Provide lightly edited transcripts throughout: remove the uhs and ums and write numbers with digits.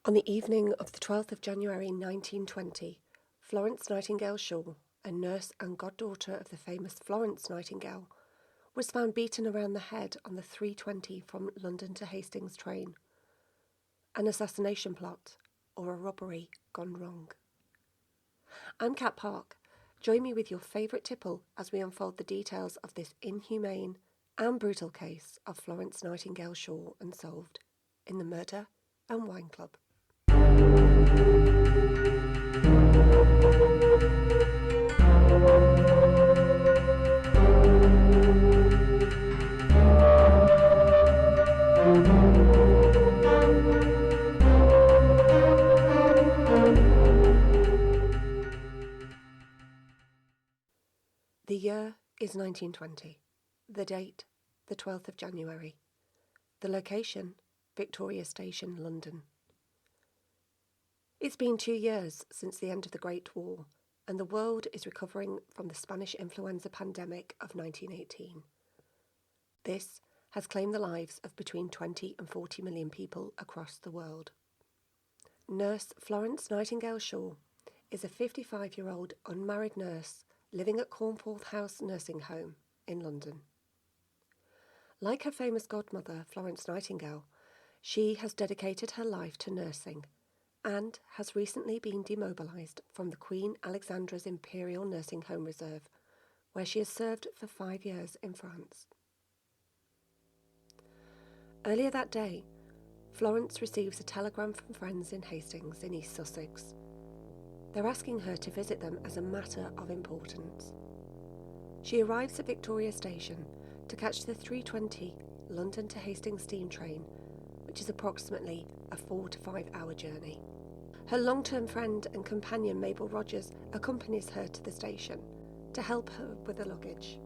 On the evening of the 12th of January 1920, Florence Nightingale Shore, a nurse and goddaughter of the famous Florence Nightingale, was found beaten around the head on the 3:20 from London to Hastings train. An assassination plot, or a robbery gone wrong. I'm Kat Park. Join me with your favourite tipple as we unfold the details of this inhumane and brutal case of Florence Nightingale Shore unsolved in the Murder Wine Club. The year is 1920. The date, the 12th of January. The location, Victoria Station, London. It's been 2 years since the end of the Great War, and the world is recovering from the Spanish influenza pandemic of 1918. This has claimed the lives of between 20 and 40 million people across the world. Nurse Florence Nightingale Shore is a 55-year-old unmarried nurse living at Cornforth House Nursing Home in London. Like her famous godmother, Florence Nightingale, she has dedicated her life to nursing and has recently been demobilised from the Queen Alexandra's Imperial Nursing Home Reserve, where she has served for 5 years in France. Earlier that day, Florence receives a telegram from friends in Hastings in East Sussex. They're asking her to visit them as a matter of importance. She arrives at Victoria Station to catch the 3:20 London to Hastings steam train, which is approximately a 4 to 5 hour journey. Her long-term friend and companion Mabel Rogers accompanies her to the station to help her with the luggage.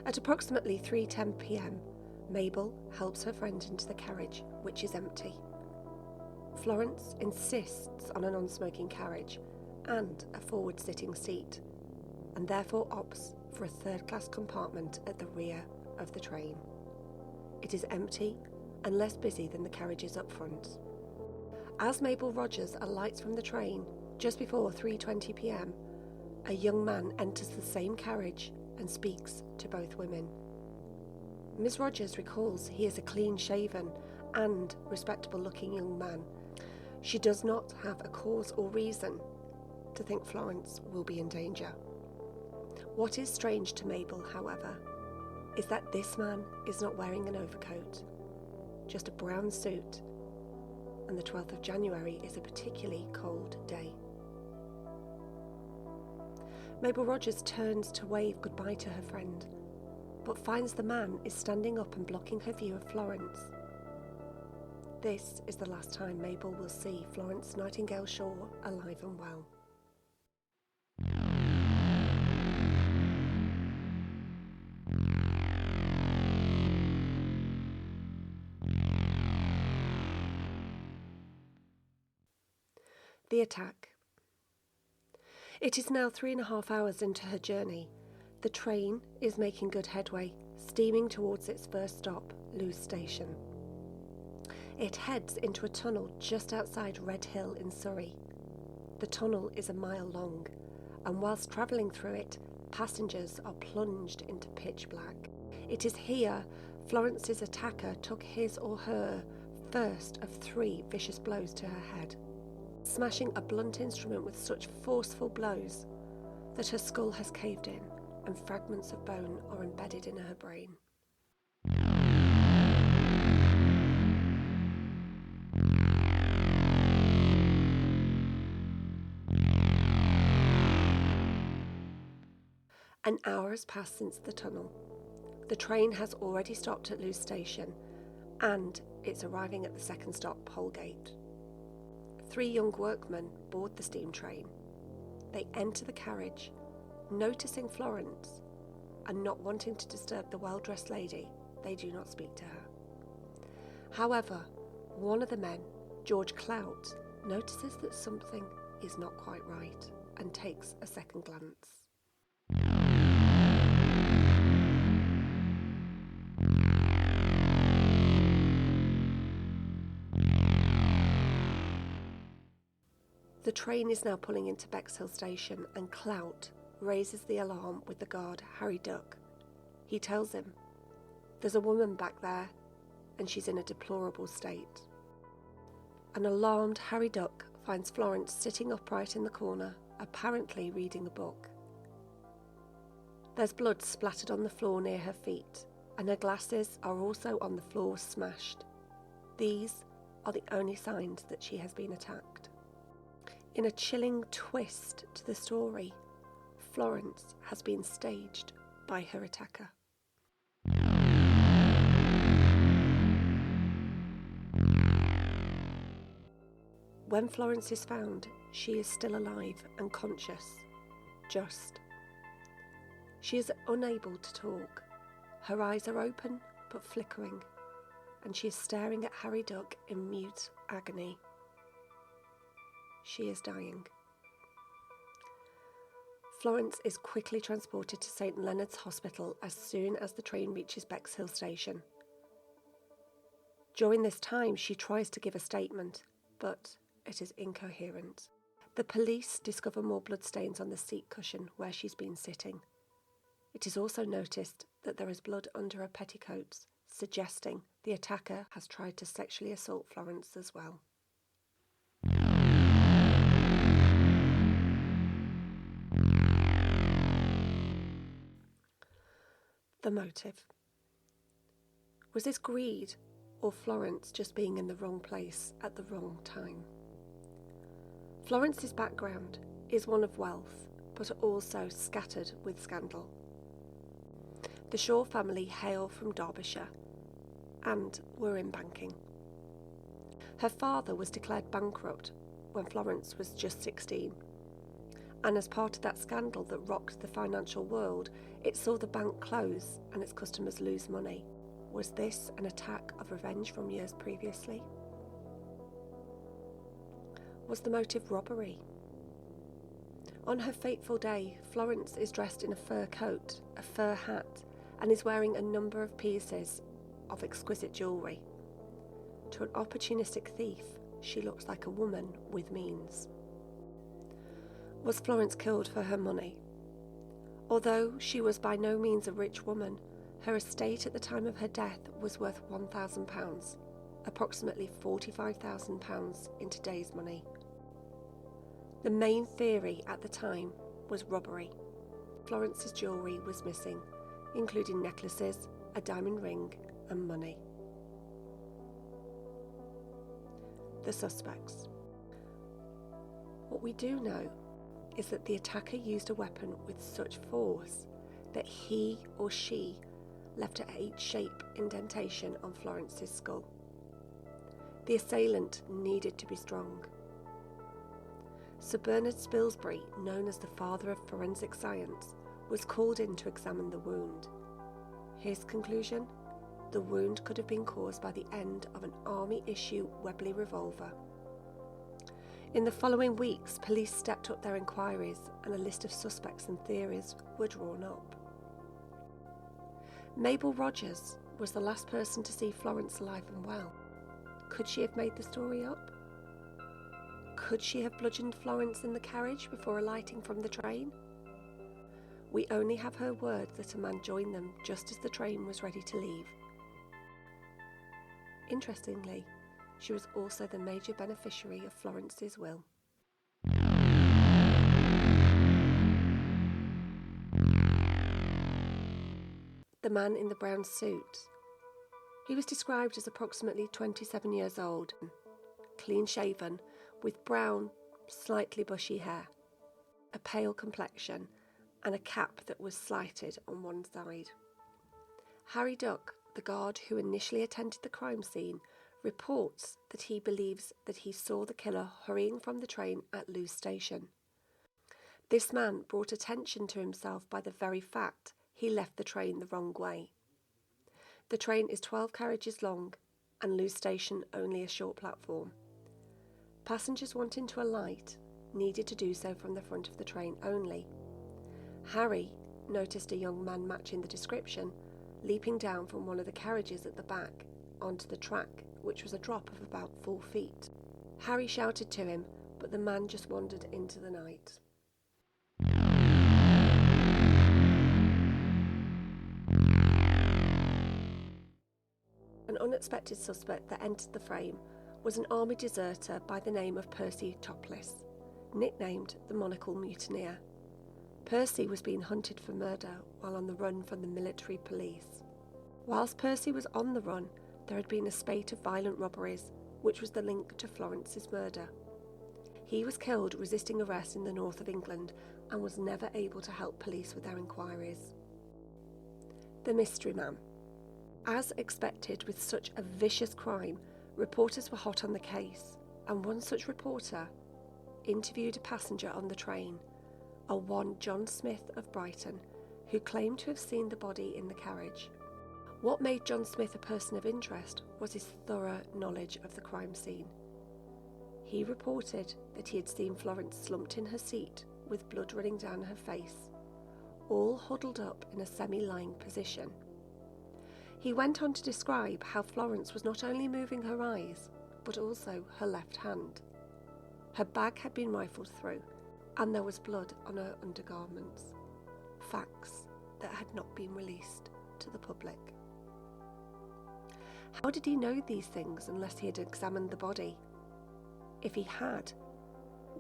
At approximately 3:10 p.m, Mabel helps her friend into the carriage, which is empty. Florence insists on a non-smoking carriage and a forward-sitting seat, and therefore opts for a third-class compartment at the rear of the train. It is empty and less busy than the carriages up front. As Mabel Rogers alights from the train just before 3:20 p.m, a young man enters the same carriage and speaks to both women. Ms. Rogers recalls he is a clean-shaven and respectable-looking young man. She does not have a cause or reason to think Florence will be in danger. What is strange to Mabel, however, is that this man is not wearing an overcoat, just a brown suit, and the 12th of January is a particularly cold day. Mabel Rogers turns to wave goodbye to her friend, but finds the man is standing up and blocking her view of Florence. This is the last time Mabel will see Florence Nightingale Shore alive and well. The attack. It is now 3.5 hours into her journey. The train is making good headway, steaming towards its first stop, Lewes Station. It heads into a tunnel just outside Red Hill in Surrey. The tunnel is a mile long, and whilst travelling through it, passengers are plunged into pitch black. It is here Florence's attacker took his or her first of 3 vicious blows to her head, smashing a blunt instrument with such forceful blows that her skull has caved in and fragments of bone are embedded in her brain. An hour has passed since the tunnel. The train has already stopped at Lewes Station, and it's arriving at the second stop, Holgate. 3 young workmen board the steam train. They enter the carriage, noticing Florence, and not wanting to disturb the well-dressed lady, they do not speak to her. However, one of the men, George Clout, notices that something is not quite right and takes a second glance. The train is now pulling into Bexhill station and Clout raises the alarm with the guard, Harry Duck. He tells him, "There's a woman back there and she's in a deplorable state." An alarmed Harry Duck finds Florence sitting upright in the corner, apparently reading a book. There's blood splattered on the floor near her feet, and her glasses are also on the floor smashed. These are the only signs that she has been attacked. In a chilling twist to the story, Florence has been staged by her attacker. When Florence is found, she is still alive and conscious, just. She is unable to talk. Her eyes are open but flickering, and she is staring at Harry Duck in mute agony. She is dying. Florence is quickly transported to St Leonard's Hospital as soon as the train reaches Bexhill station. During this time, she tries to give a statement, but it is incoherent. The police discover more bloodstains on the seat cushion where she's been sitting. It is also noticed that there is blood under her petticoats, suggesting the attacker has tried to sexually assault Florence as well. The motive. Was this greed, or Florence just being in the wrong place at the wrong time? Florence's background is one of wealth, but also scattered with scandal. The Shore family hail from Derbyshire and were in banking. Her father was declared bankrupt when Florence was just 16, and as part of that scandal that rocked the financial world, it saw the bank close and its customers lose money. Was this an attack of revenge from years previously? Was the motive robbery? On her fateful day, Florence is dressed in a fur coat, a fur hat, and is wearing a number of pieces of exquisite jewellery. To an opportunistic thief, she looks like a woman with means. Was Florence killed for her money? Although she was by no means a rich woman, her estate at the time of her death was worth £1,000, approximately £45,000 in today's money. The main theory at the time was robbery. Florence's jewellery was missing, including necklaces, a diamond ring, and money. The suspects. What we do know is that the attacker used a weapon with such force that he or she left an H-shape indentation on Florence's skull. The assailant needed to be strong. Sir Bernard Spilsbury, known as the father of forensic science, was called in to examine the wound. His conclusion? The wound could have been caused by the end of an army-issue Webley revolver. In the following weeks, police stepped up their inquiries and a list of suspects and theories were drawn up. Mabel Rogers was the last person to see Florence alive and well. Could she have made the story up? Could she have bludgeoned Florence in the carriage before alighting from the train? We only have her word that a man joined them just as the train was ready to leave. Interestingly, she was also the major beneficiary of Florence's will. The man in the brown suit. He was described as approximately 27 years old, clean-shaven, with brown, slightly bushy hair, a pale complexion, and a cap that was slighted on one side. Harry Duck, the guard who initially attended the crime scene, reports that he believes that he saw the killer hurrying from the train at Lewes Station. This man brought attention to himself by the very fact he left the train the wrong way. The train is 12 carriages long and Lewes Station only a short platform. Passengers wanting to alight needed to do so from the front of the train only. Harry noticed a young man matching the description, leaping down from one of the carriages at the back onto the track, which was a drop of about 4 feet. Harry shouted to him, but the man just wandered into the night. An unexpected suspect that entered the frame was an army deserter by the name of Percy Topless, nicknamed the Monocle Mutineer. Percy was being hunted for murder while on the run from the military police. Whilst Percy was on the run, there had been a spate of violent robberies, which was the link to Florence's murder. He was killed resisting arrest in the north of England and was never able to help police with their inquiries. The Mystery Man. As expected with such a vicious crime, reporters were hot on the case, and one such reporter interviewed a passenger on the train, a one John Smith of Brighton, who claimed to have seen the body in the carriage. What made John Smith a person of interest was his thorough knowledge of the crime scene. He reported that he had seen Florence slumped in her seat with blood running down her face, all huddled up in a semi-lying position. He went on to describe how Florence was not only moving her eyes, but also her left hand. Her bag had been rifled through, and there was blood on her undergarments. Facts that had not been released to the public. How did he know these things unless he had examined the body? If he had,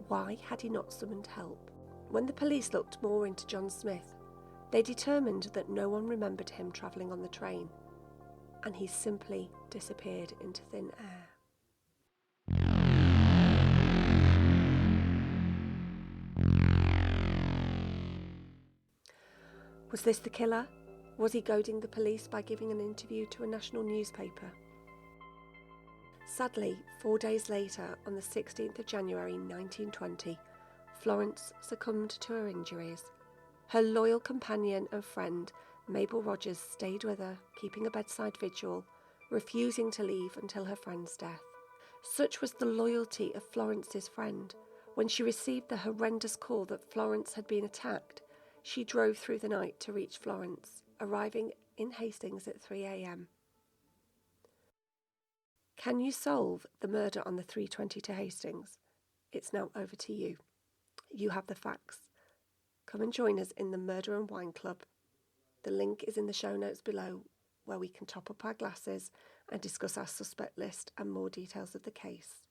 why had he not summoned help? When the police looked more into John Smith, they determined that no one remembered him travelling on the train, and he simply disappeared into thin air. Was this the killer? Was he goading the police by giving an interview to a national newspaper? Sadly, 4 days later, on the 16th of January 1920, Florence succumbed to her injuries. Her loyal companion and friend, Mabel Rogers, stayed with her, keeping a bedside vigil, refusing to leave until her friend's death. Such was the loyalty of Florence's friend. When she received the horrendous call that Florence had been attacked, she drove through the night to reach Florence, arriving in Hastings at 3 a.m. Can you solve the murder on the 3:20 to Hastings? It's now over to you. You have the facts. Come and join us in the Murder Wine Club. The link is in the show notes below, where we can top up our glasses and discuss our suspect list and more details of the case.